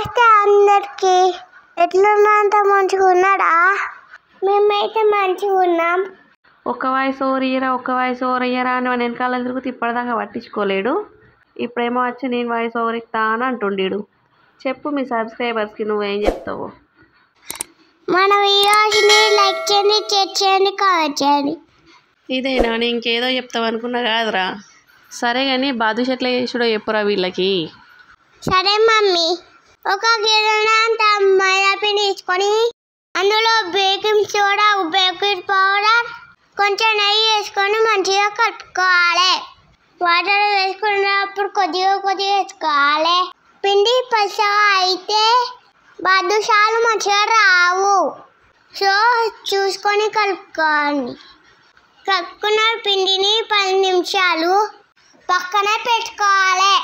నమస్తే అందరికి. ఎట్లున్నంత మంచిగా ఉన్నాడా? మేమైతే మంచిగా ఉన్నాం. ఒక్క వాయిస్ ఓవర్ ఇయ్యరా అని మన వెనకాల తిరుగుతూ ఇప్పటిదాకా పట్టించుకోలేడు. ఇప్పుడేమో వచ్చి నేను వాయిస్ ఓవర్ ఇస్తా అని అంటుండీడు. చెప్పు మీ సబ్స్క్రైబర్స్కి నువ్వేం చెప్తావు? మన వీడియోస్ని లైక్ చేయండి, షేర్ చేయండి, కామెంట్ చేయండి. ఇదేనా? నేను ఇంకేదో చెప్తావు అనుకున్నా కాదురా. సరే కానీ బాదుష ఎట్లా చేసుడో చెప్పురా వీళ్ళకి. సరే మమ్మీ, ఒక గిన్నెంత మైదా పిండి తీసుకొని అందులో బేకింగ్ సోడా, బేకింగ్ పౌడర్, కొంచెం నెయ్యి వేసుకొని మంచిగా కలుపుకోవాలి. వాటర్ వేసుకున్నప్పుడు కొద్దిగా వేసుకోవాలి. పిండి పలుచగా అయితే బాదుషాలు మంచిగా రావు. సో చూసుకొని కలుపుకోండి. కలుపుకున్న పిండిని 10 నిమిషాలు పక్కనే పెట్టుకోవాలి.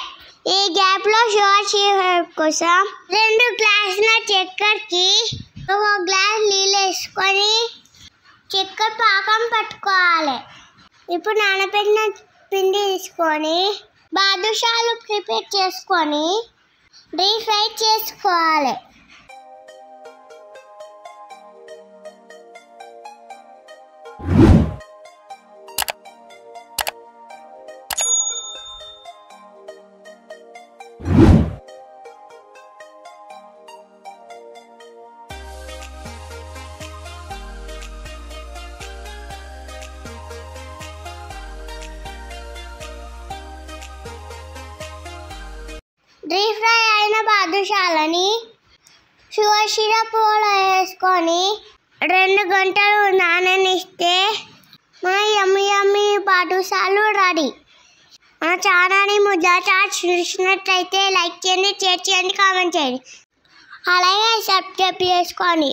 ఈ గ్యాప్లో షుగర్ సిరప్ కోసం 2 గ్లాసుల చక్కెరకి 1 గ్లాస్ నీళ్ళు వేసుకొని చక్కెర పాకం పట్టుకోవాలి. ఇప్పుడు నానబెట్టిన పిండి తీసుకొని బాదుషాలు ప్రిపేర్ చేసుకొని డీప్ ఫ్రై చేసుకోవాలి. డీప్ ఫ్రై అయిన బాదుషాలని షుగర్ సిరప్లో వేసుకొని 2 గంటలు నాననిస్తే మన యమ్మీ బాదుషాలు రెడీ. మన ఛానల్ని మొదటిసారి చూసినట్లయితే లైక్ చేయండి, షేర్ చేయండి, కామెంట్ చేయండి, అలాగే సబ్స్క్రైబ్ చేసుకోండి.